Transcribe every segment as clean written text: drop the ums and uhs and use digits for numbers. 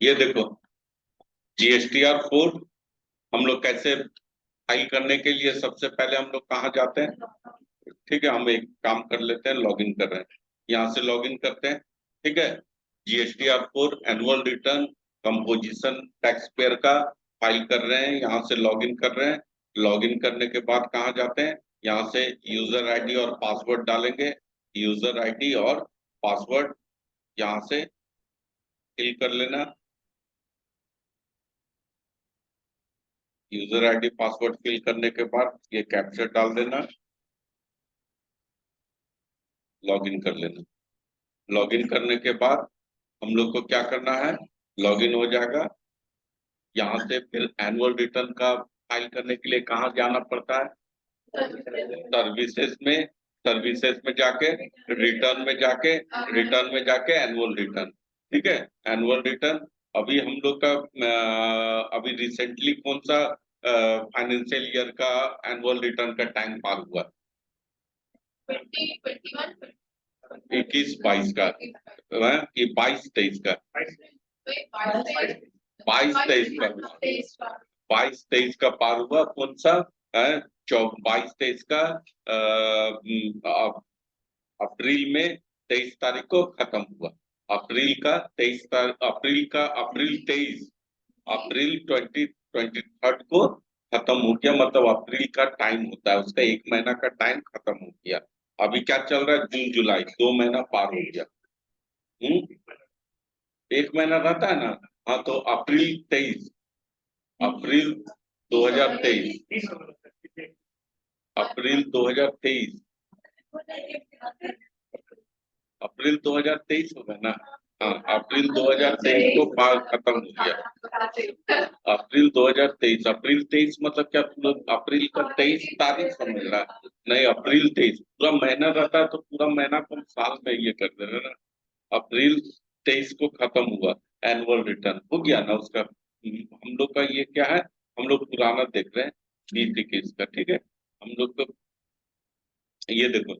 ये देखो, GSTR 4 हम लोग कैसे फाइल करने के लिए सबसे पहले हम लोग कहाँ जाते हैं। ठीक है, हम एक काम कर लेते हैं, लॉगिन कर रहे हैं, यहाँ से लॉगिन करते हैं। ठीक है, GSTR 4 annual return composition tax payer का फाइल कर रहे हैं, यहाँ से लॉगिन कर रहे हैं। लॉगिन करने के बाद कहाँ जाते हैं, यहाँ से यूजर आईडी और पासवर्ड डालेंगे। यूजर आईडी और पासवर्ड यहाँ से फिल कर लेना। यूजर आईडी पासवर्ड फिल करने के बाद ये कैप्चर डाल देना, लॉगिन कर लेना। लॉगिन करने के बाद हम लोग को क्या करना है, लॉगिन हो जाएगा। यहाँ से फिर एनुअल रिटर्न का फाइल करने के लिए कहाँ जाना पड़ता है, सर्विसेज में। सर्विसेज में जाके रिटर्न में जाके एनुअल रिटर्न। ठीक है, एनुअल रिटर्न। अभी हम लोग का अभी रिसेंटली कौन सा फाइनेंशियल ईयर का एनुअल रिटर्न का टाइम पार हुआ, 21-22 का कि 22-23 का, 22-23 का, 22-23 का पार हुआ। कौन सा 22-23 का अप्रैल में 23 तारीख को खत्म हुआ। अप्रैल का 23 तारीख, अप्रैल 2023 को खत्म हो गया। मतलब अप्रैल का टाइम होता है, उसका 1 महीना का टाइम खत्म हो गया। अभी क्या चल रहा है, जून जुलाई, 2 महीना पार हो गया। 1 महीना रहता है ना। हाँ, तो अप्रैल 2023, अप्रैल 2023, अप्रैल 2023 होगा ना। हाँ, अप्रैल 2023 को पार खत्म हो गया। अप्रैल 2023, अप्रैल 23 मतलब क्या, तुम लोग अप्रैल का 23 तारीख समझ रहा है? नहीं, अप्रैल 23 पूरा महीना रहता है, तो पूरा महीना को हम साल में ये कर दे रहे हैं ना। अप्रैल 23 को खत्म हुआ, एनुअल रिटर्न हो गया ना उसका। हम लोग का ये क्या है, हम लोग पुराना देख रहे हैं 20-21 का। ठीक है, हम लोग तो ये देखो,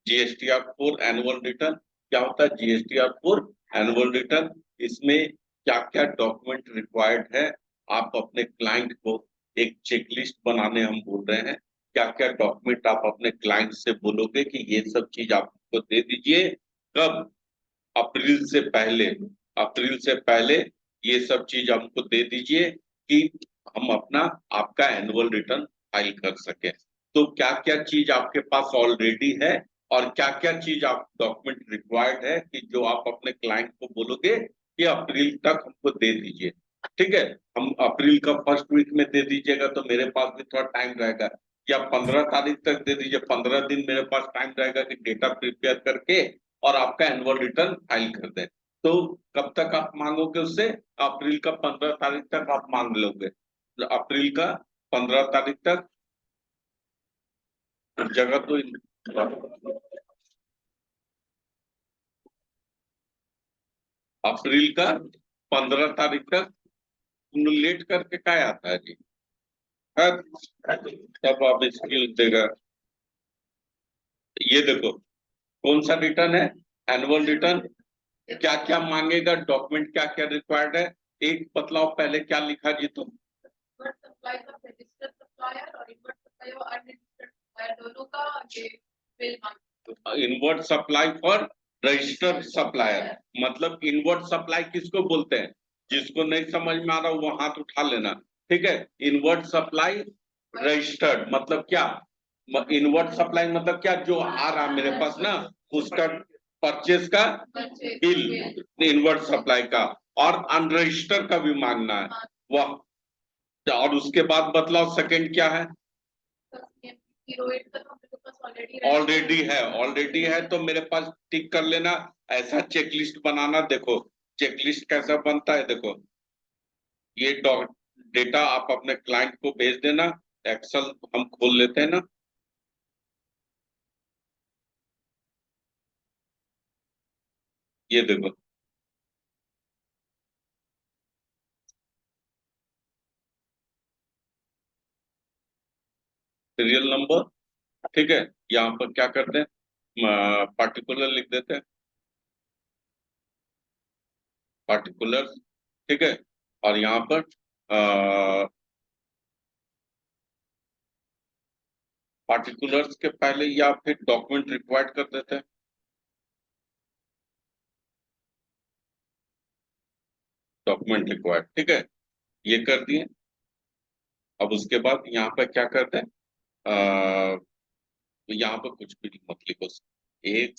GSTR 4 एनुअल रिटर्न क्या होता है। GSTR 4 एनुअल रिटर्न, इसमें क्या क्या डॉक्यूमेंट रिक्वायर्ड है, आप अपने क्लाइंट को एक चेकलिस्ट बनाने हम बोल रहे हैं। क्या क्या डॉक्यूमेंट आप अपने क्लाइंट से बोलोगे कि ये सब चीज आपको दे दीजिए, कब, अप्रैल से पहले, अप्रैल से पहले ये सब चीज हमको दे दीजिए कि हम अपना आपका एनुअल रिटर्न फाइल कर सके। तो क्या क्या चीज आपके पास ऑलरेडी है और क्या क्या चीज आप डॉक्यूमेंट रिक्वायर्ड है कि जो आप अपने क्लाइंट को बोलोगे कि अप्रैल तक हमको दे दीजिए। ठीक है, हम अप्रैल का फर्स्ट वीक में दे दीजिएगा तो मेरे पास भी थोड़ा टाइम रहेगा, या 15 तारीख तक दे दीजिए, 15 दिन मेरे पास टाइम रहेगा कि डेटा प्रिपेयर करके और आपका एनुअल रिटर्न फाइल कर दें। तो कब तक आप मांगोगे उससे, अप्रैल का 15 तारीख तक आप मांग लोगे। तो अप्रैल का 15 तारीख तक जगह तो अप्रैल का 15 तारीख तक। तुम लोग लेट करके क्या आता है जी। हाँ, तब आप स्किल देगा। ये देखो, कौन सा रिटर्न है, एनुअल रिटर्न। क्या क्या मांगेगा, डॉक्यूमेंट क्या क्या रिक्वायर्ड है, एक बतलाओ पहले क्या लिखा जी तुम। Inward supply for registered supplier, मतलब इनवर्ड सप्लाई किसको बोलते हैं, जिसको नहीं समझ में आ रहा वो हाथ उठा लेना। ठीक है, इनवर्ड सप्लाई रजिस्टर्ड मतलब क्या, इनवर्ड सप्लाई मतलब क्या, जो आ रहा मेरे पास ना उसका परचेज का बिल, इनवर्ड सप्लाई का। और अनरजिस्टर्ड का भी मांगना है वह। और उसके बाद बतलाओ सेकंड क्या है। ऑलरेडी है तो मेरे पास टिक कर लेना। ऐसा चेकलिस्ट बनाना, देखो चेकलिस्ट कैसा बनता है, देखो ये डेटा आप अपने क्लाइंट को भेज देना। एक्सेल हम खोल लेते हैं ना। ये देखो, सीरियल नंबर। ठीक है, यहाँ पर क्या करते हैं, पार्टिकुलर लिख देते हैं, पार्टिकुलर। ठीक है। और यहाँ पर पार्टिकुलर्स के पहले या फिर डॉक्यूमेंट रिक्वायर्ड कर देते हैं, डॉक्यूमेंट रिक्वायर्ड, ठीक है, ये कर दिए। अब उसके बाद यहाँ पे क्या करते हैं, यहाँ पर कुछ भी मत लिखो, एक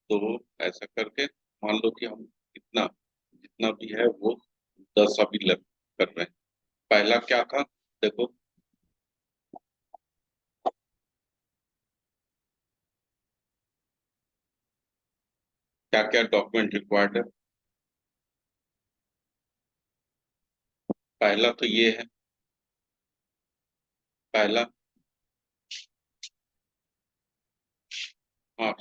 दो ऐसा करके मान लो कि हम इतना जितना भी है वो 10 अभी लग कर रहे हैं। पहला क्या था, देखो, क्या क्या डॉक्यूमेंट रिक्वायर्ड है। पहला तो ये है, पहला, हाँ,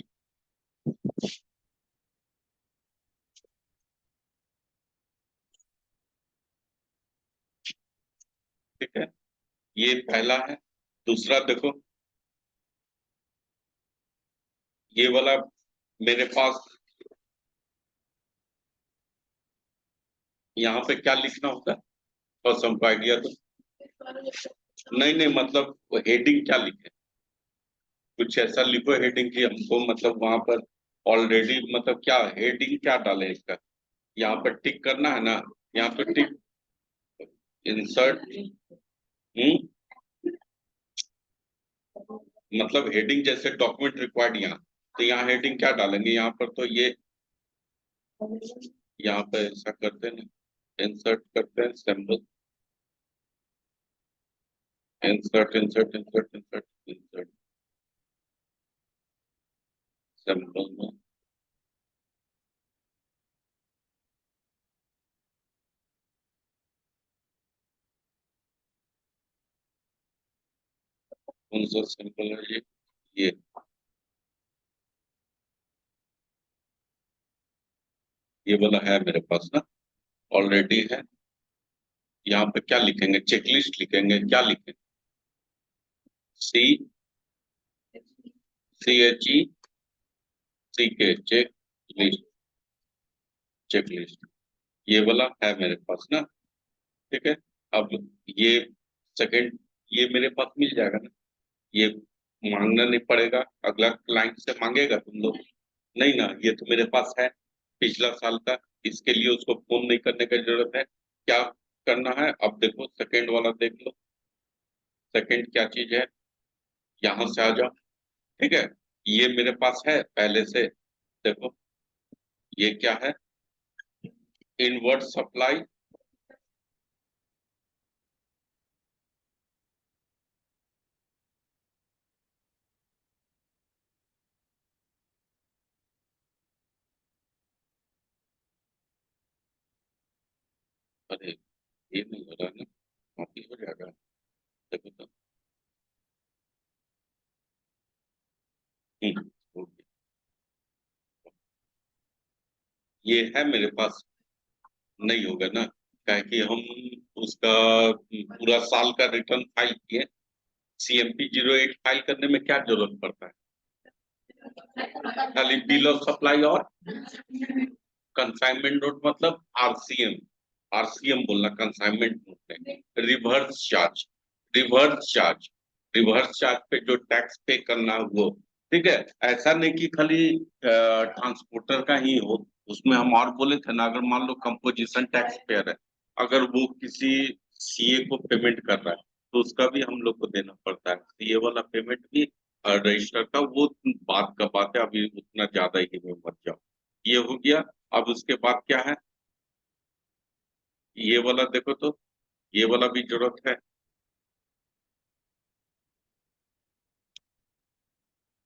ठीक है, ये पहला है। दूसरा देखो, ये वाला मेरे पास, यहाँ पे क्या लिखना होता है, बस हमको आइडिया तो, नहीं नहीं, मतलब हेडिंग क्या लिखे, कुछ ऐसा लिखो हेडिंग की हमको, मतलब वहां पर ऑलरेडी, मतलब क्या हेडिंग क्या डाले इसका, यहाँ पर टिक करना है ना, यहाँ पर टिक, इंसर्ट, मतलब हेडिंग जैसे डॉक्यूमेंट रिक्वायर्ड यहाँ, तो यहाँ हेडिंग क्या डालेंगे, यहाँ पर तो ये, यहाँ पे ऐसा करते हैं ना, इंसर्ट करते हैं symbol, insert insert insert insert insert symbol में, कौन सा सिंबल है ये ये वाला है मेरे पास ना, ऑलरेडी है। यहाँ पे क्या लिखेंगे, चेकलिस्ट लिखेंगे, क्या लिखेंगे, C CHE CK, check list, check list, ये वाला है मेरे पास ना, ठीक है। अब ये सेकंड, ये मेरे पास मिल जाएगा ना, ये मांगना नहीं पड़ेगा, अगला क्लाइंट से मांगेगा तुम लोग, नहीं ना, ये तो मेरे पास है पिछला साल का, इसके लिए उसको फोन नहीं करने की जरूरत है। क्या करना है, अब देखो सेकंड वाला देख लो, सेकंड क्या चीज है, यहाँ से आ जाओ, ठीक है, ये मेरे पास है पहले से, देखो ये क्या है, इनवर्ट सप्लाई, अरे ये नहीं हो रहा ना, कॉपी हो जाएगा, देखो तो, हो गया। ये है मेरे पास, नहीं होगा ना, क्या कि हम उसका पूरा साल का रिटर्न फाइल किए, CMP 08 फाइल करने में क्या जरूरत पड़ता है, खाली बिल ऑफ सप्लाई और कंसाइनमेंट नोट, मतलब RCM, RCM बोलना कंसाइनमेंट नोट में, reverse charge, reverse charge, reverse charge पे जो टैक्स पे करना है वो, ठीक है। ऐसा नहीं कि खाली ट्रांसपोर्टर का ही हो, उसमें हम और बोले थे ना, अगर मान लो कंपोजिशन टैक्स पेयर है, अगर वो किसी CA को पेमेंट कर रहा है, तो उसका भी हम लोग को देना पड़ता है, CA वाला पेमेंट भी, रजिस्टर का वो बात का बात है, अभी उतना ज्यादा ही में मत जाओ, ये हो गया। अब उसके बाद क्या है, ये वाला देखो तो, ये वाला भी जरूरत है,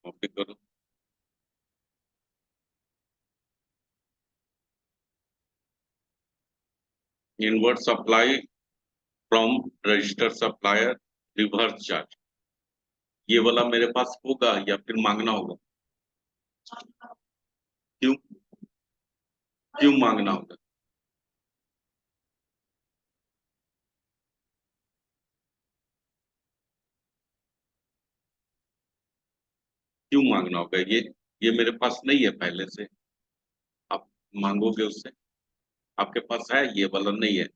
कॉपी करो, invert supply from register supplier, reverse charge, ये वाला मेरे पास होगा या फिर मांगना होगा, क्यों, क्यों मांगना होगा, क्यों मांगना होगा, ये मेरे पास नहीं है पहले से, आप मांगोगे उससे, आपके पास है, ये वाला नहीं है।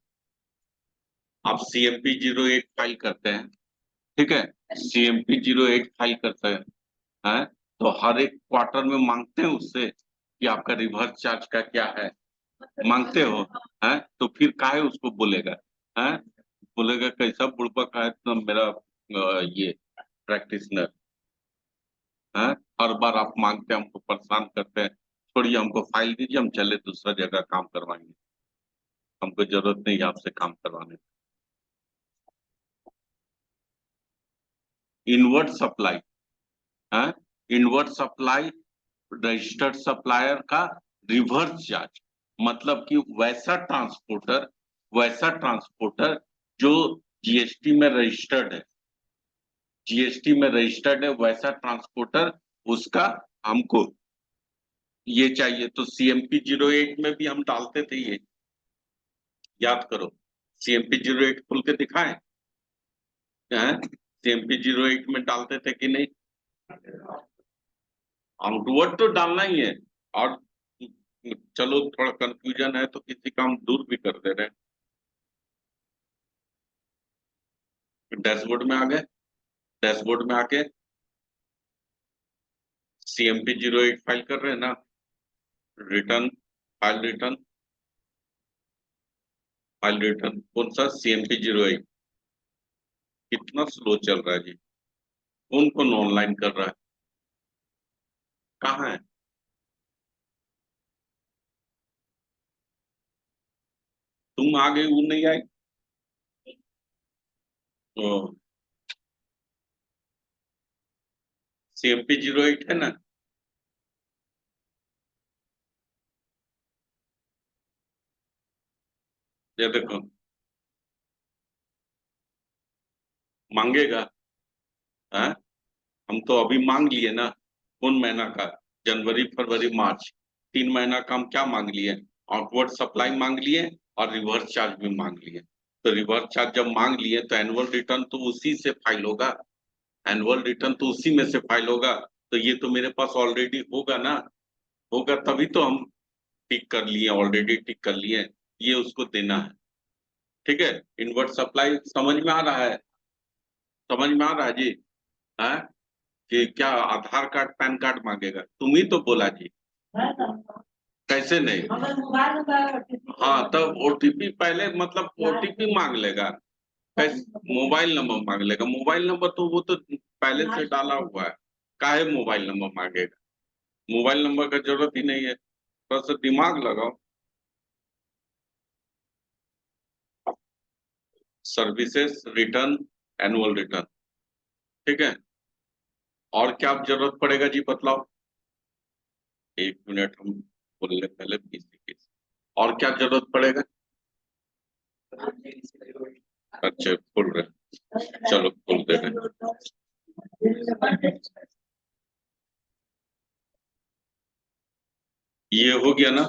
आप CMP 08 फाइल करते हैं, ठीक है, CMP 08 फाइल करते हैं, तो हर एक क्वार्टर में मांगते हैं उससे कि आपका रिवर्स चार्ज का क्या है, मांगते हो, हैं? तो फिर काहे उसको बोलेगा, हैं? बोलेगा कैसा बुड़बक है तो मेरा ये प्रैक्टिशनर, हैं? हर बार आप मांगते हैं, हमको परेशान करते हैं, छोड़िए हमको फाइल दीजिए, हम चले दूसरा जगह काम करवाएंगे, हमको जरूरत नहीं है आपसे काम करवाने की। इनवर्ट सप्लाई है, इनवर्ट सप्लाई रजिस्टर्ड सप्लायर का रिवर्स चार्ज, मतलब कि वैसा ट्रांसपोर्टर जो जीएसटी में रजिस्टर्ड है, जीएसटी में रजिस्टर्ड है वैसा ट्रांसपोर्टर, उसका हमको ये चाहिए। तो CMP 08 में भी हम डालते थे ये, याद करो, CMP 08 खोल के दिखाएं, CMP 08 में डालते थे कि नहीं? आउटवर्ड तो डालना ही है। और चलो थोड़ा कंफ्यूजन है तो किसी का हम दूर भी कर दे रहे हैं। डैशबोर्ड में आ गए, डैशबोर्ड में आके CMP 08 फाइल कर रहे हैं ना, return, file return, file return कौन सा? CMP 08। कितना स्लो चल रहा है जी, कौन कौन ऑनलाइन कर रहा है, कहाँ है? तुम आ गई, वो नहीं आई? तो CMP 08 है ना? ये देखो, मांगेगा, है? हम तो अभी मांग लिए ना, कौन महीना का? जनवरी फरवरी मार्च, 3 महीना का हम क्या मांग लिए? आउटवर्ड सप्लाई मांग लिए और रिवर्स चार्ज भी मांग लिए। तो रिवर्स चार्ज जब मांग लिए तो एनुअल रिटर्न तो उसी से फाइल होगा, एनुअल रिटर्न तो उसी में से फाइल होगा। तो ये तो मेरे पास ऑलरेडी होगा ना, होगा तभी तो हम टिक कर लिए, ऑलरेडी टिक कर लिए, ये उसको देना है। ठीक है, इनवर्ट सप्लाई समझ में आ रहा है? समझ में आ रहा है जी? है कि क्या आधार कार्ड पैन कार्ड मांगेगा? तुम ही तो बोला जी। कैसे नहीं? हाँ, तब ओटीपी पहले, मतलब ओटीपी मांग लेगा, कैसे? मोबाइल नंबर मांग लेगा, मोबाइल नंबर तो वो तो पहले से डाला हुआ है, काहे मोबाइल नंबर मांगेगा? मोबाइल नंबर का जरूरत ही नहीं है, थोड़ा सा दिमाग लगाओ। सर्विसेज रिटर्न, एनुअल रिटर्न, ठीक है। और क्या जरूरत पड़ेगा जी, बतलाओ? 1 मिनट, हम बोल ले पहले पीसी के। और क्या जरूरत पड़ेगा? अच्छा, खोल रहे, चलो खोल दे रहे। ये हो गया ना,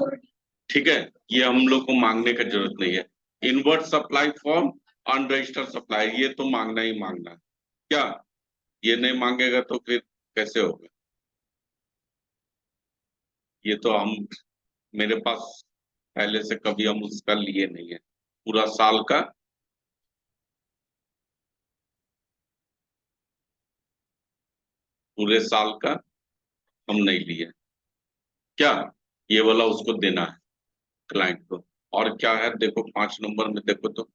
ठीक है, ये हम लोग को मांगने का जरूरत नहीं है। Inward supply form, unregistered supply, ये तो मांगना ही मांगना है। क्या ये नहीं मांगेगा तो फिर कैसे होगा? ये तो हम, मेरे पास पहले से कभी हम उसका लिए नहीं है, पूरा साल का, पूरे साल का हम नहीं लिए। क्या ये वाला उसको देना है, क्लाइंट को? और क्या है देखो, 5 नंबर में देखो तो,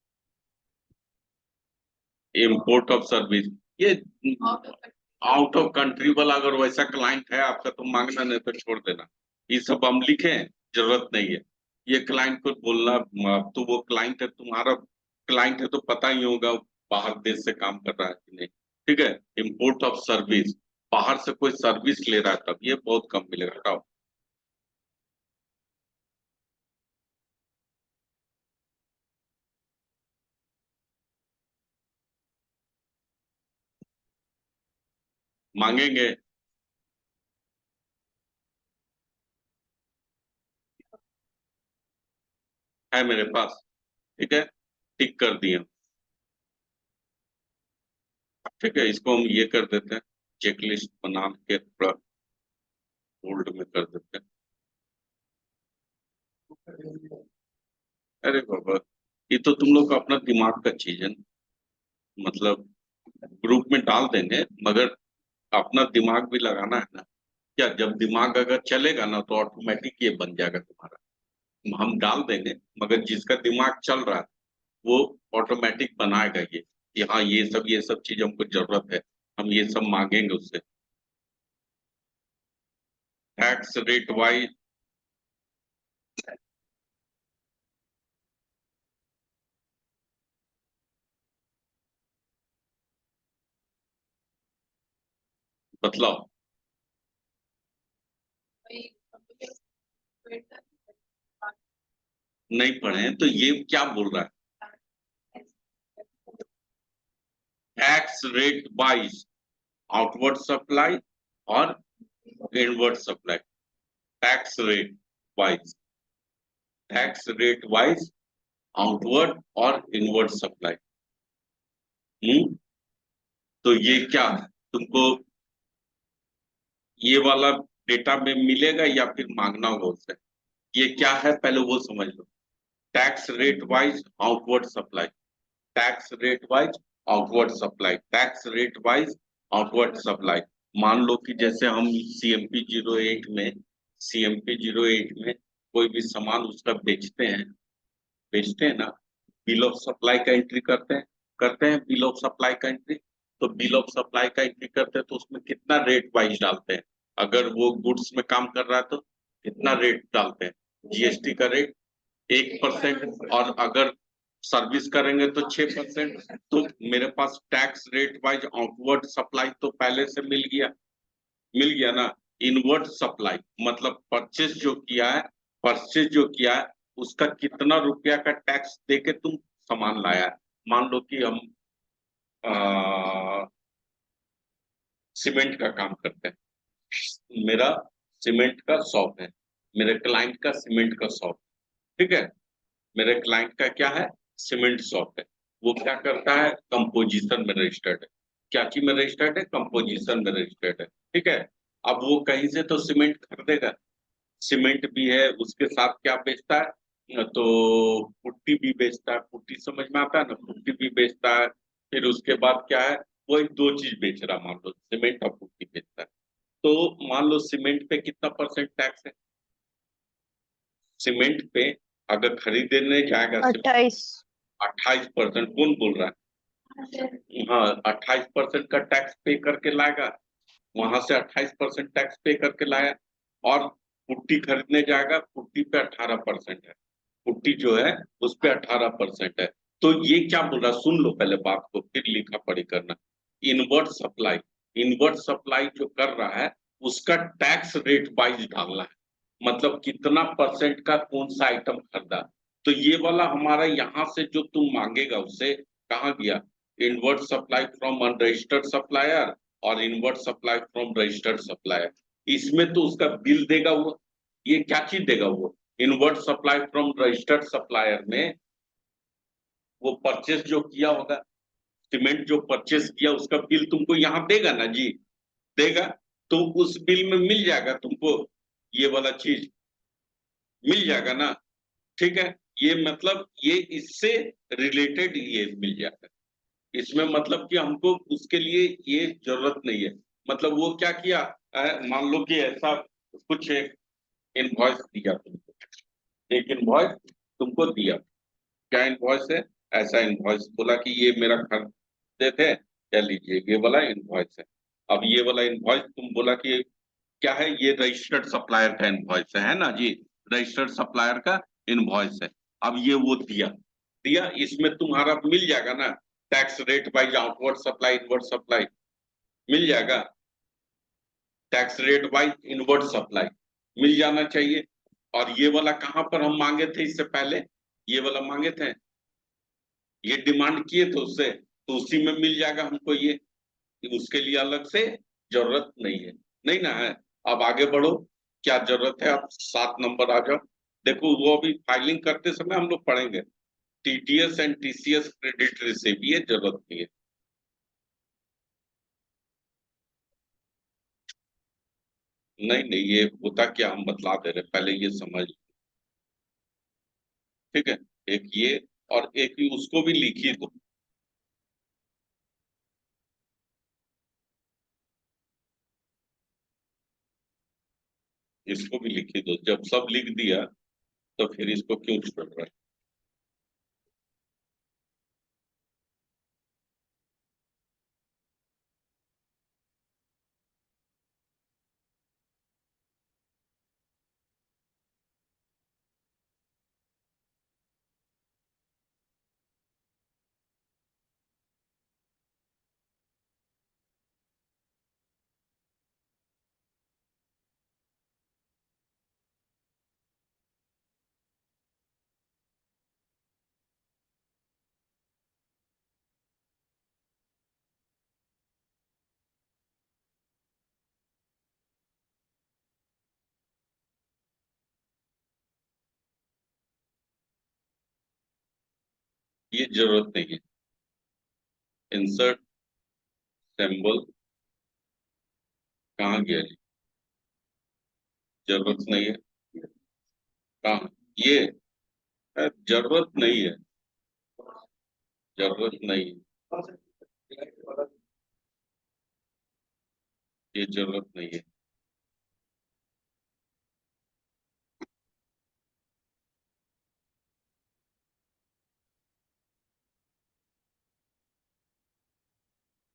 इम्पोर्ट ऑफ सर्विस, ये आउट ऑफ कंट्री वाला अगर वैसा क्लाइंट है आपका तो मांगना, नहीं तो छोड़ देना। ये सब हम लिखे, जरूरत नहीं है। ये क्लाइंट को बोलना, अब तो वो क्लाइंट है तुम्हारा, क्लाइंट है तो पता ही होगा बाहर देश से काम कर रहा है कि नहीं। ठीक है, इम्पोर्ट ऑफ सर्विस, बाहर से कोई सर्विस ले रहा है तब ये बहुत कम मिलेगा, हटाओ। मांगेंगे, है मेरे पास, ठीक है, टिक कर दिए। ठीक है, इसको हम ये कर देते हैं, चेकलिस्ट बना के थोड़ा होल्ड में कर देते हैं। अरे बाबा, ये तो तुम लोग का अपना दिमाग का चीज है ना। मतलब ग्रुप में डाल देंगे, मगर अपना दिमाग भी लगाना है ना। क्या जब दिमाग अगर चलेगा ना तो ऑटोमेटिक ये बन जाएगा तुम्हारा। हम डाल देंगे, मगर जिसका दिमाग चल रहा है वो ऑटोमेटिक बनाएगा ये कि हाँ ये सब चीज हमको जरूरत है, हम ये सब मांगेंगे उससे। Tax rate wise. बतलाओ। नहीं पढ़े हैं तो ये क्या बोल रहा है? Tax rate wise outward supply और inward supply. Tax rate wise, tax rate wise outward और इनवर्ड सप्लाई। हम्म। तो ये क्या है तुमको, ये वाला डेटा में मिलेगा या फिर मांगना होगा उससे? ये क्या है पहले वो समझ लो। Tax rate wise outward supply, tax rate wise outward supply, tax rate wise outward supply. मान लो कि जैसे हम CMP 08 में, CMP 08 में कोई भी सामान उसका बेचते हैं ना, बिल ऑफ सप्लाई का एंट्री करते हैं बिल ऑफ सप्लाई का एंट्री। तो बिल ऑफ सप्लाई का एंट्री करते हैं तो उसमें कितना रेट वाइज डालते हैं? अगर वो गुड्स में काम कर रहा है तो कितना रेट डालते हैं? GST का रेट 1%, और अगर सर्विस करेंगे तो 6%। तो मेरे पास tax rate wise outward supply तो पहले से मिल गया ना। इनवर्ड सप्लाई मतलब परचेज जो किया है उसका कितना रुपया का टैक्स देके तुम सामान लाया है। मान लो कि हम सीमेंट का काम करते हैं, मेरा सीमेंट का शॉप है, मेरे क्लाइंट का सीमेंट का शॉप। ठीक है, मेरे क्लाइंट का क्या है? सीमेंट शॉप है। वो क्या करता है? कंपोजिशन में रजिस्टर्ड है। क्या चीज में रजिस्टर्ड है? कंपोजिशन में रजिस्टर्ड है। ठीक है। अब वो कहीं से तो सीमेंट खरीदेगा, सीमेंट भी है उसके साथ क्या बेचता है, तो पुट्टी भी बेचता है। पुट्टी समझ में आता है ना, पुट्टी भी बेचता है। फिर उसके बाद क्या है, वो एक दो चीज बेच रहा, मान लो सीमेंट और पुट्टी बेचता है। तो मान लो सीमेंट पे कितना परसेंट टैक्स है? सीमेंट पे अगर खरीदने जाएगा सीमेंट, 28। 28%। कौन बोल रहा है? हाँ, 28% का टैक्स पे करके लाएगा, वहां से 28% टैक्स पे करके लाया। और पुट्टी खरीदने जाएगा, पुट्टी पे 18% है, पुट्टी जो है उस पे 18% है। तो ये क्या बोल रहा है, सुन लो पहले बात को फिर लिखा पढ़ी करना। इनवर्ट सप्लाई, इनवर्ट सप्लाई जो कर रहा है उसका टैक्स रेट वाइज डालना है, मतलब कितना परसेंट का कौन सा आइटम खरीदा। तो ये वाला हमारा यहाँ से जो तुम मांगेगा उससे कहाँ गया? Inward supply from unregistered supplier और inward supply from registered supplier. इसमें तो उसका बिल देगा वो। ये क्या चीज देगा वो? Invert supply from registered supplier में वो परचेस जो किया होगा, सीमेंट जो परचेस किया उसका बिल तुमको यहाँ देगा ना जी, देगा। तो उस बिल में मिल जाएगा तुमको, ये वाला चीज मिल जाएगा ना। ठीक है, ये मतलब ये इससे रिलेटेड ये मिल जाएगा। इसमें मतलब कि हमको उसके लिए ये जरूरत नहीं है। मतलब वो क्या किया, मान लो कि ऐसा कुछ एक इनवॉइस दिया तुमको, एक इनवॉइस तुमको दिया। क्या इनवॉइस है? ऐसा इनवॉइस बोला कि ये मेरा खरीदे थे, क्या लीजिए ये वाला इनवॉइस है। अब ये वाला इनवॉइस तुम बोला कि क्या है, ये रजिस्टर्ड सप्लायर का इनवॉइस है ना जी, रजिस्टर्ड सप्लायर का इनवॉइस है। अब ये वो दिया दिया, इसमें तुम्हारा मिल जाएगा ना tax rate wise outward supply inward supply, मिल जाएगा। Tax rate wise inward supply मिल जाना चाहिए। और ये वाला कहाँ पर हम मांगे थे इससे पहले? ये वाला मांगे थे, ये डिमांड किए थे उससे, तो उसी में मिल जाएगा हमको ये। उसके लिए अलग से जरूरत नहीं है, नहीं ना है। अब आगे बढ़ो, क्या जरूरत है? आप 7 नंबर आ जाओ। देखो वो अभी फाइलिंग करते समय हम लोग पढ़ेंगे, TTS and TCS credit receive, ये जरूरत नहीं है। नहीं नहीं, ये होता क्या हम बतला दे रहे, पहले ये समझ। ठीक है, एक ये, और एक ही उसको भी लिख ही दो। इसको भी लिख ही दो। जब सब लिख दिया तो फिर इसको क्यों छोड़ रहा है? ये जरूरत नहीं है। इंसर्ट सिंबल कहाँ गया जी? जरूरत नहीं है। कहाँ? ये जरूरत नहीं है। जरूरत नहीं है। ये जरूरत नहीं है।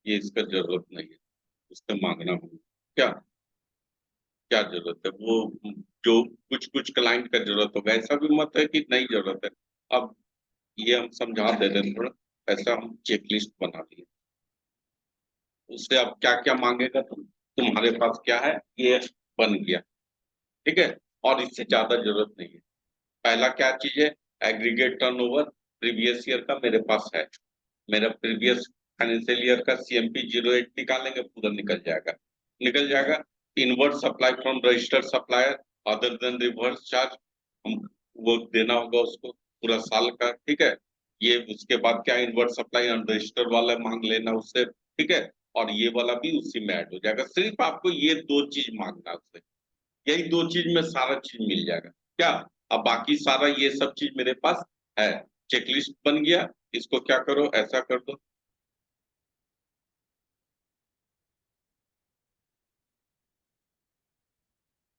ये इसका जरूरत नहीं है। उससे मांगना होगा। क्या? क्या जरूरत है वो? जो कुछ कुछ क्लाइंट का जरूरत होगा, ऐसा भी मत है कि नहीं जरूरत है। अब ये हम समझा दे रहे हैं थोड़ा। ऐसा हम चेकलिस्ट बना दिए। उससे अब क्या क्या मांगेगा तुम्हारे पास क्या है, ये बन गया। ठीक है। और इससे ज्यादा जरूरत नहीं है। पहला क्या चीज है? एग्रीगेट टर्नओवर प्रीवियस ईयर का मेरे पास है। मेरा प्रीवियस फाइनेंशियल ईयर का CMP 08 निकालेंगे, पूरा निकल जाएगा। निकल जाएगा। Invert supply from registered supplier other than reverse charge, हम वो देना होगा उसको पूरा साल का। ठीक है। ये उसके बाद क्या, इनवर्ट सप्लाई अनरजिस्टर्ड वाला मांग लेना उससे। ठीक है। और ये वाला भी उसी में ऐड हो जाएगा। सिर्फ आपको ये दो चीज मांगना है उससे। यही दो चीज में सारा चीज मिल जाएगा। क्या? अब बाकी सारा ये सब चीज मेरे पास है। चेकलिस्ट बन गया। इसको क्या करो, ऐसा कर दो।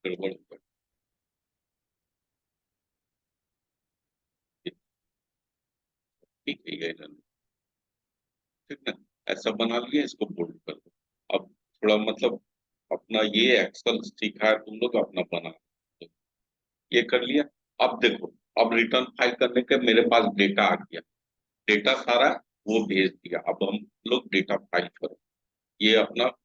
गड़बड़ कर- ठीक है ये इन्होंने। ठीक है। ऐसा बना लिया, इसको बोल्ड कर दो। अब थोड़ा मतलब अपना ये एक्सेल सीखा है तुम लोग, अपना बना दो। ये कर लिया। अब देखो, अब रिटर्न फाइल करने के मेरे पास डेटा आ गया। डेटा सारा वो भेज दिया। अब हम लोग डेटा फाइल करो। ये अपना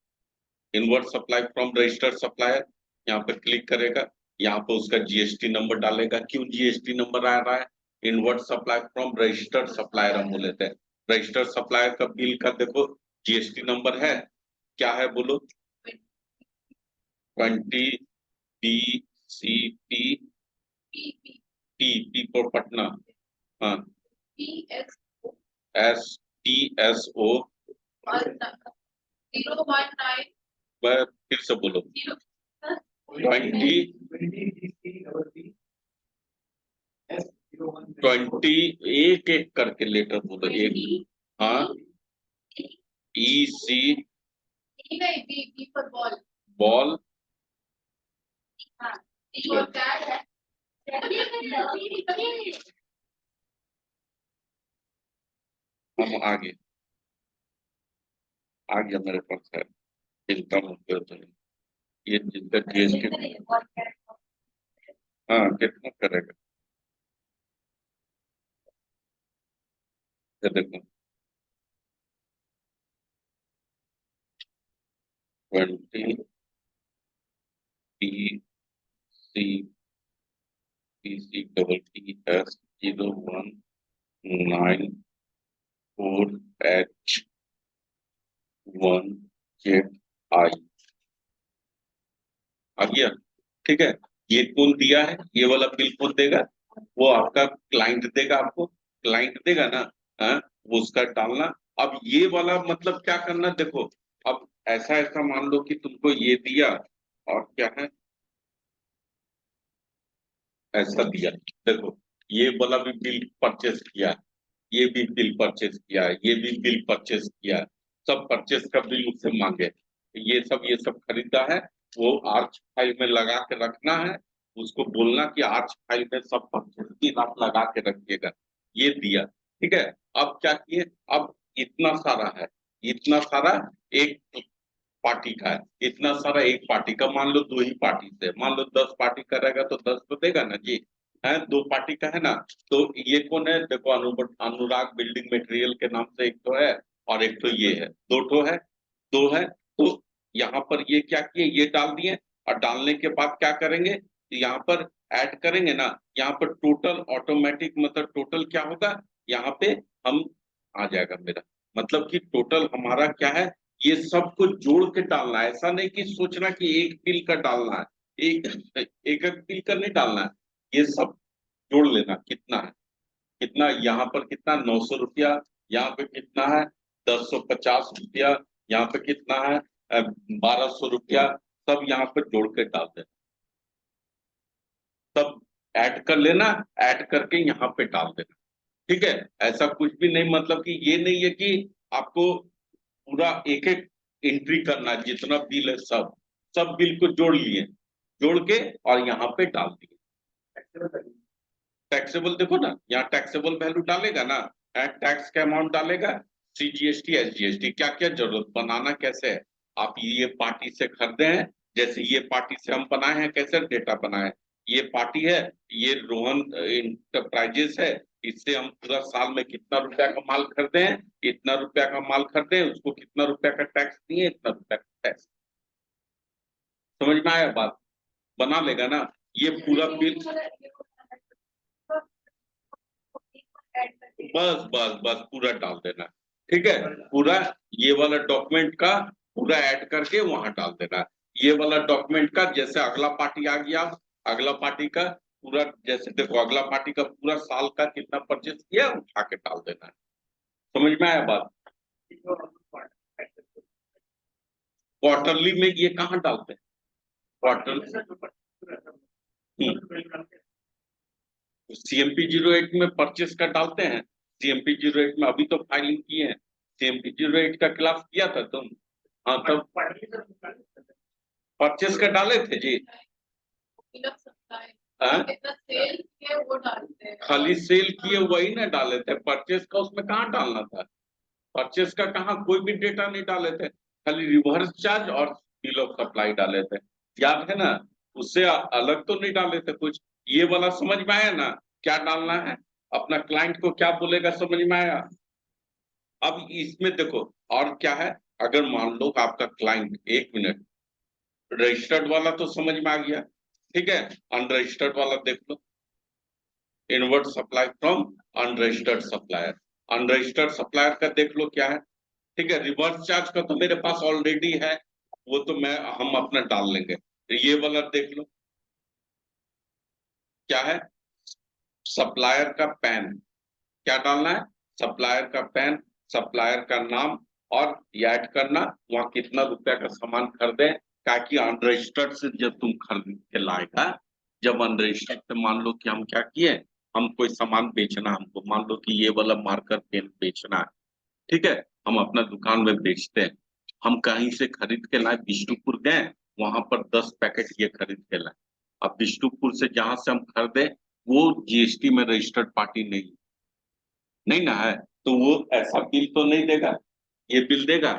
invert supply from registered supplier, यहाँ पे क्लिक करेगा। यहाँ पे उसका GST नंबर डालेगा। क्यों GST नंबर आ रहा है? Invert supply from registered supplier हम बोले थे। रजिस्टर्ड सप्लायर का बिल का देखो GST नंबर है। क्या है बोलो? 20 BCP P फॉर पटना। हाँ। STSO। 019। फिर से बोलो। 20 एक एक करके लेटर बोलो। एक। हाँ। EC ball. हम आगे आ गया मेरे पास है। चिंता मत करो तुम। ये जितना GST। हाँ, कितना करेगा? ये देखो 20 BCCCC014H1Z I आ गया। ठीक है। ये कौन दिया है? ये वाला बिल कौन देगा? वो आपका क्लाइंट देगा आपको। क्लाइंट देगा ना। हाँ। वो उसका डालना। अब ये वाला मतलब क्या करना देखो। अब ऐसा ऐसा मान लो कि तुमको ये दिया, और क्या है, ऐसा दिया। देखो ये वाला भी बिल परचेस किया, ये भी बिल परचेस किया, ये भी बिल परचेस किया, सब परचेस का बिल उससे मांगे। ये सब खरीदा है, वो आर्च फाइल में लगा के रखना है, उसको बोलना कि आर्च फाइल में सब परचेस की आप लगा के रखिएगा। ये दिया, ठीक है। अब क्या किए, अब इतना सारा है, इतना सारा एक पार्टी का है, इतना सारा एक पार्टी का, मान लो दो ही पार्टी से, मान लो 10 पार्टी का रहेगा तो 10 तो देगा ना जी, है दो पार्टी का है ना। तो ये कौन है, देखो अनुराग बिल्डिंग मटेरियल के नाम से एक तो है, और एक तो ये है, दो तो है, दो है। तो यहाँ पर ये क्या किए, ये डाल दिए, और डालने के बाद क्या करेंगे, यहाँ पर ऐड करेंगे ना, यहाँ पर टोटल ऑटोमेटिक, मतलब टोटल क्या होगा, यहाँ पे हम आ जाएगा मेरा, मतलब कि टोटल हमारा क्या है, ये सब कुछ जोड़ के डालना है। ऐसा नहीं कि सोचना कि एक बिल का डालना है, एक एक बिल का नहीं डालना है, ये सब जोड़ लेना कितना है, कितना यहाँ पर कितना 900 रुपया, यहाँ पे कितना है 1050 रुपया, यहाँ पे कितना है 1200 रुपया, सब यहाँ पे जोड़ के डाल देना, सब ऐड कर लेना, ऐड करके यहाँ पे डाल देना, ठीक है। ऐसा कुछ भी नहीं, मतलब कि ये नहीं है कि आपको पूरा एक एक एंट्री करना है, जितना बिल है सब सब बिल को जोड़ लिए, जोड़ के और यहाँ पे डाल दिए। टैक्सेबल देखो ना, यहाँ टैक्सेबल वैल्यू डालेगा ना, टैक्स का अमाउंट डालेगा, CGST SGST, क्या क्या जरूरत, बनाना कैसे है, आप ये पार्टी से खरीदे हैं, जैसे ये पार्टी से हम बनाए हैं, कैसे डेटा बनाए हैं, ये पार्टी है, ये रोहन इंटरप्राइजेस है, इससे हम पूरा साल में कितना रुपया का माल खरीदे हैं, इतना रुपया का माल खरीदे हैं, उसको कितना रुपया का टैक्स दिए, इतना रुपया का टैक्स। समझ में आया बात, बना लेगा ना, ये पूरा बिल, बस बस बस पूरा डाल देना, ठीक है, पूरा ये वाला डॉक्यूमेंट का पूरा ऐड करके वहां डाल देना। ये वाला डॉक्यूमेंट का जैसे अगला पार्टी आ गया, अगला पार्टी का पूरा, जैसे देखो अगला पार्टी का पूरा साल का कितना परचेस किया उठा के डाल देना है। समझ में आया बात, क्वार्टरली में ये कहाँ डालते हैं, क्वार्टर CMP 08 में परचेस का डालते हैं, CMP 08 में अभी तो फाइलिंग किए हैं, CMP 08 का क्लास किया था तुम, हाँ तब परचेस का डाले थे जी, खाली सेल किए वही ना डाले थे, परचेस का उसमें कहाँ डालना था, परचेस का कहाँ कोई भी डेटा नहीं डाले थे, खाली रिवर्स चार्ज और बिल ऑफ सप्लाई डाले थे, याद है ना, उससे अलग तो नहीं डाले थे कुछ। ये वाला समझ में आया ना, क्या डालना है, अपना क्लाइंट को क्या बोलेगा, समझ में आया। अब इसमें देखो और क्या है, अगर मान लो आपका क्लाइंट, एक मिनट, रजिस्टर्ड वाला तो समझ में आ गया, ठीक है, अनरजिस्टर्ड वाला देख लो, inward supply from unregistered supplier, unregistered supplier का देख लो क्या है, ठीक है। रिवर्स चार्ज का तो मेरे पास ऑलरेडी है, वो तो हम अपना डाल लेंगे। तो ये वाला देख लो क्या है, सप्लायर का पैन, क्या डालना है, सप्लायर का पैन, सप्लायर का नाम, और ये ऐड करना वहां कितना रुपया का सामान खरीदे, ताकि अनरजिस्टर्ड से जब तुम खरीद के लाएगा, जब अनरजिस्टर्ड से मान लो कि हम क्या किए, हम कोई सामान बेचना, हमको मान लो कि ये वाला मार्कर पेन बेचना है, ठीक है, हम अपना दुकान में बेचते हैं, हम कहीं से खरीद के लाए, बिष्टुपुर गए, वहां पर 10 पैकेट ये खरीद के लाए, अब बिष्टुपुर से जहां से हम खरीदे वो GST में रजिस्टर्ड पार्टी नहीं, नहीं ना है, तो वो ऐसा बिल तो नहीं देगा, ये बिल देगा,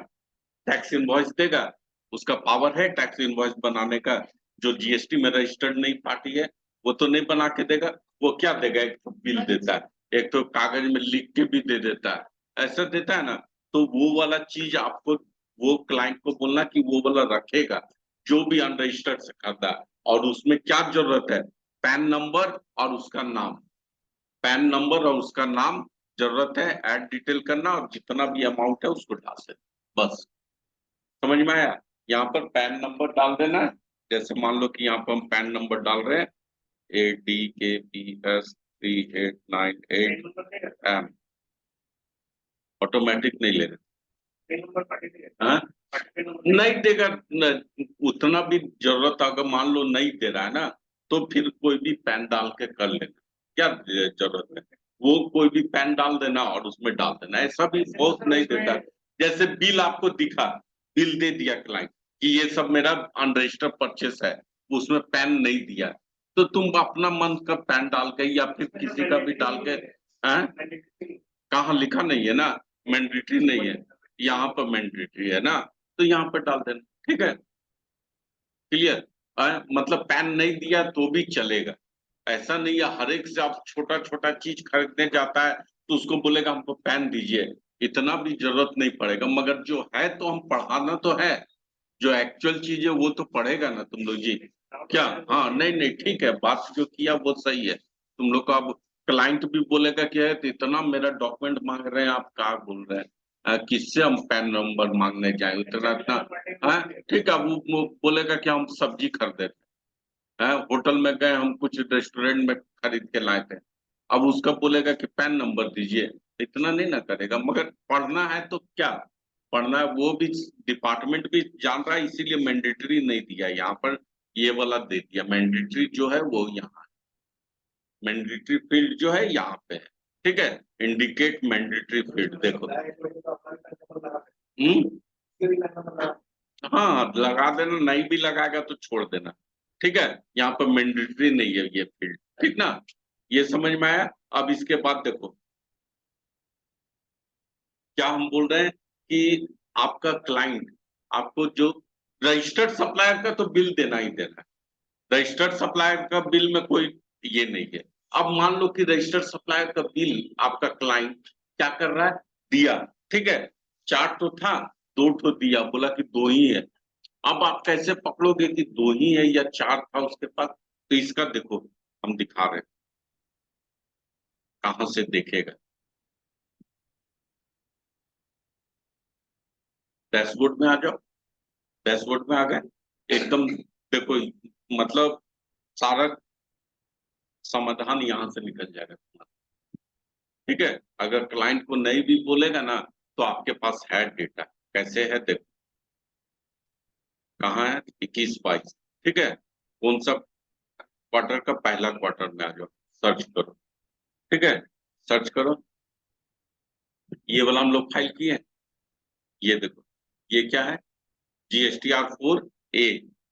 टैक्स इनवॉइस देगा, उसका पावर है टैक्स इनवॉइस बनाने का, जो GST में रजिस्टर्ड नहीं पार्टी है वो तो नहीं बना के देगा, वो क्या देगा, एक तो बिल देता है, एक तो कागज में लिख के भी दे देता है, ऐसा देता है ना। तो वो वाला चीज आपको, वो क्लाइंट को बोलना कि वो वाला रखेगा, जो भी अनरजिस्टर्ड से खरीदा, और उसमें क्या जरूरत है, पैन नंबर और उसका नाम, पैन नंबर और उसका नाम जरूरत है, ऐड डिटेल करना, और जितना भी अमाउंट है उसको डाल देना, बस। समझ में आया, यहाँ पर पैन नंबर डाल देना है, जैसे मान लो कि यहाँ पर हम पैन नंबर डाल रहे हैं ADKPS3898M, ऑटोमेटिक नहीं ले रहे, हाँ नहीं देगा उतना भी जरूरत, अगर मान लो नहीं दे रहा है ना, तो फिर कोई भी पैन डाल के कर लेना, क्या जरूरत है? वो कोई भी पेन डाल देना और उसमें डाल देना, ऐसा भी फोर्स नहीं देता। जैसे बिल आपको दिखा, बिल दे दिया क्लाइंट कि ये सब मेरा अनरजिस्टर्ड परचेस है, उसमें पेन नहीं दिया, तो तुम अपना मन का पेन डाल के या फिर किसी का भी डाल के, हैं? कहाँ लिखा नहीं है ना, मैंडेटरी नहीं है, यहाँ पर मैंडेटरी है ना, तो यहाँ पर डाल देना, ठीक है, क्लियर। मतलब पैन नहीं दिया तो भी चलेगा, ऐसा नहीं है हर एक से आप छोटा छोटा चीज खरीदने जाता है तो उसको बोलेगा हमको पैन दीजिए, इतना भी जरूरत नहीं पड़ेगा, मगर जो है तो हम पढ़ाना तो है, जो एक्चुअल चीज है वो तो पढ़ेगा ना तुम लोग जी। क्या? हाँ, नहीं नहीं, ठीक है, बात जो किया वो सही है, तुम लोग का अब क्लाइंट भी बोलेगा कि है तो इतना मेरा डॉक्यूमेंट मांग रहे हैं, आप क्या बोल रहे हैं, किससे हम पैन नंबर मांगने जाए इतना इतना। हाँ, ठीक है, वो बोलेगा कि हम सब्जी खरीदे थे, होटल में गए, हम कुछ रेस्टोरेंट में खरीद के लाए थे, अब उसका बोलेगा कि पैन नंबर दीजिए, इतना नहीं ना करेगा, मगर पढ़ना है तो क्या, पढ़ना है वो भी, डिपार्टमेंट भी जान रहा है, इसीलिए मैंडेटरी नहीं दिया यहाँ पर, ये वाला दे दिया, मैंडेटरी जो है वो यहाँ, मैंडेटरी फील्ड जो है यहाँ पे है, ठीक है, इंडिकेट मैंडेटरी फील्ड देखो। हम्म। हाँ, लगा देना, नहीं भी लगाएगा तो छोड़ देना, ठीक है, यहाँ पर मैंडेटरी नहीं है ये फील्ड, ठीक ना, ये समझ में आया। अब इसके बाद देखो क्या हम बोल रहे हैं कि आपका क्लाइंट आपको जो रजिस्टर्ड सप्लायर का तो बिल देना ही देना है, रजिस्टर्ड सप्लायर का बिल में कोई ये नहीं है। अब मान लो कि रजिस्टर्ड सप्लायर का बिल आपका क्लाइंट क्या कर रहा है, दिया, ठीक है, चार तो था, दो तो दिया, बोला कि दो ही है, अब आप कैसे पकड़ोगे कि दो ही है या चार था उसके पास, तो इसका देखो हम दिखा रहे हैं, कहाँ से देखेगा, डैशबोर्ड में आ जाओ, डैशबोर्ड में आ गए, एकदम देखो, मतलब सारा समाधान यहाँ से निकल जाएगा तुम्हारा, ठीक है, अगर क्लाइंट को नहीं भी बोलेगा ना तो आपके पास है डेटा, कैसे है देखो, कहाँ है, 21-22, ठीक है, कौन सा क्वार्टर का, पहला क्वार्टर में आ जाओ, सर्च करो, ठीक है, सर्च करो, ये वाला हम लोग फाइल किए, ये देखो, ये क्या है, GSTR 4A,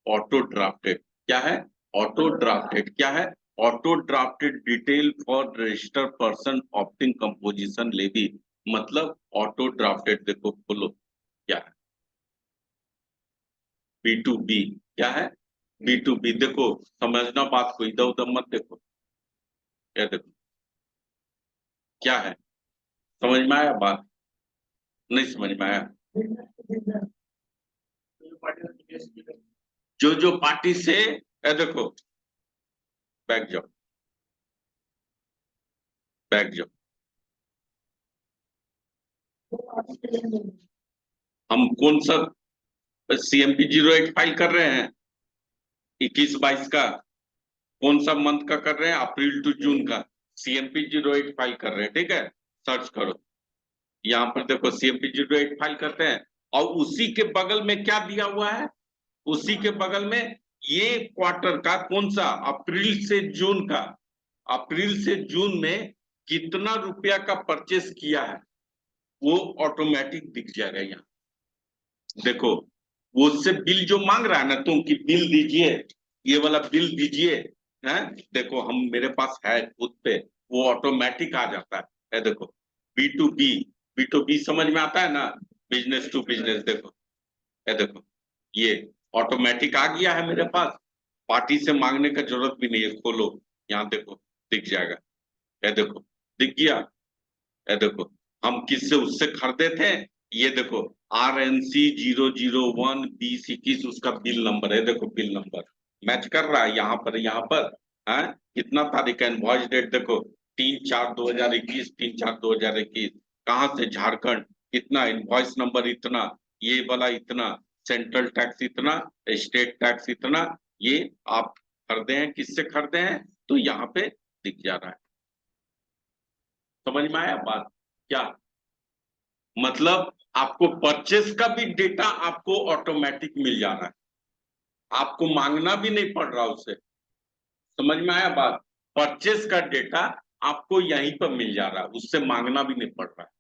ऑटो ड्राफ्टेड, क्या है, ऑटो ड्राफ्टेड, क्या है, auto drafted detail for registered person opting composition levy, मतलब ऑटो ड्राफ्टेड, देखो खोलो, क्या है, B2B, क्या है, B2B, देखो समझना बात को, इधर उधर मत देखो, क्या देखो, क्या है, समझ में आया बात, नहीं समझ में आया, जो पार्टी से, ये देखो, बैक जाओ, बैक जाओ, हम कौन सा CMP 08 फाइल कर रहे हैं, 21-22 का, कौन सा मंथ का कर रहे हैं, अप्रैल टू जून का, CMP 08 फाइल कर रहे हैं, ठीक है, सर्च करो, यहाँ पर देखो CMP 08 फाइल करते हैं, और उसी के बगल में क्या दिया हुआ है, उसी के बगल में ये क्वार्टर का कौन सा, अप्रैल से जून का, अप्रैल से जून में कितना रुपया का परचेस किया है वो ऑटोमेटिक दिख जाएगा यहाँ, देखो, वो उससे बिल जो मांग रहा है ना तुम कि बिल दीजिए, ये वाला बिल दीजिए, है, देखो हम मेरे पास है खुद पे, वो ऑटोमेटिक आ जाता है, देखो, B2B, B2B समझ में आता है ना, बिजनेस टू बिजनेस, देखो, देखो, ये ऑटोमेटिक आ गया है मेरे पास, पार्टी से मांगने का जरूरत भी नहीं है, खोलो, यहाँ देखो, दिख जाएगा, देखो, दिख गया, देखो, हम किससे, उससे खरीदे थे, ये देखो, RNC 001-2021 उसका बिल नंबर है, देखो बिल नंबर मैच कर रहा है यहाँ पर, है, कितना तारीख का इनवॉइस डेट देखो, 3/4/2021, 3/4/2021, कहाँ से, झारखंड, कितना इनवॉइस नंबर इतना, ये वाला इतना, सेंट्रल टैक्स इतना, स्टेट टैक्स इतना, ये आप खरीदे हैं, किससे खरीदे हैं, तो यहाँ पे दिख जा रहा है, समझ में आया बात, क्या मतलब, आपको परचेस का भी डेटा आपको ऑटोमेटिक मिल जाना है, आपको मांगना भी नहीं पड़ रहा उससे, समझ में आया बात, परचेस का डेटा आपको यहीं पर मिल जा रहा है, उससे मांगना भी नहीं पड़ रहा है।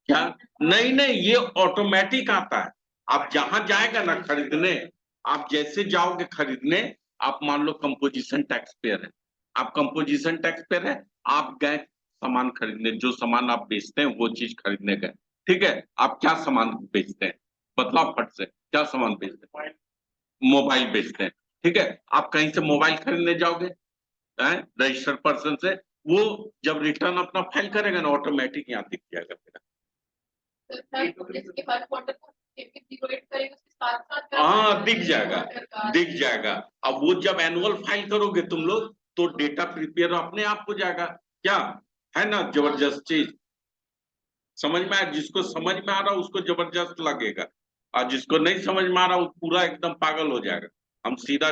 क्या? नहीं नहीं, ये ऑटोमेटिक आता है। आप जहां जाएगा ना खरीदने, आप जैसे जाओगे खरीदने, आप मान लो कंपोजिशन टैक्स पेयर है, आप कंपोजिशन टैक्स पेयर है, आप गए सामान खरीदने, जो सामान आप बेचते हैं वो चीज खरीदने गए, ठीक है, आप क्या सामान बेचते हैं, बतलाओ फट से, क्या सामान बेचते हैं? मोबाइल बेचते हैं, ठीक है, आप कहीं से मोबाइल खरीदने जाओगे रजिस्टर्ड पर्सन से, वो जब रिटर्न अपना फाइल करेगा ना, ऑटोमेटिक यहाँ दिख जाएगा मेरा। हाँ दिख जाएगा, दिख जाएगा। अब वो जब एनुअल फाइल करोगे तुम लोग, तो डेटा प्रिपेयर अपने आप हो जाएगा। क्या है ना जबरदस्त चीज, समझ में आया? जिसको समझ में आ रहा उसको जबरदस्त लगेगा, और जिसको नहीं समझ में आ रहा वो पूरा एकदम पागल हो जाएगा। हम सीधा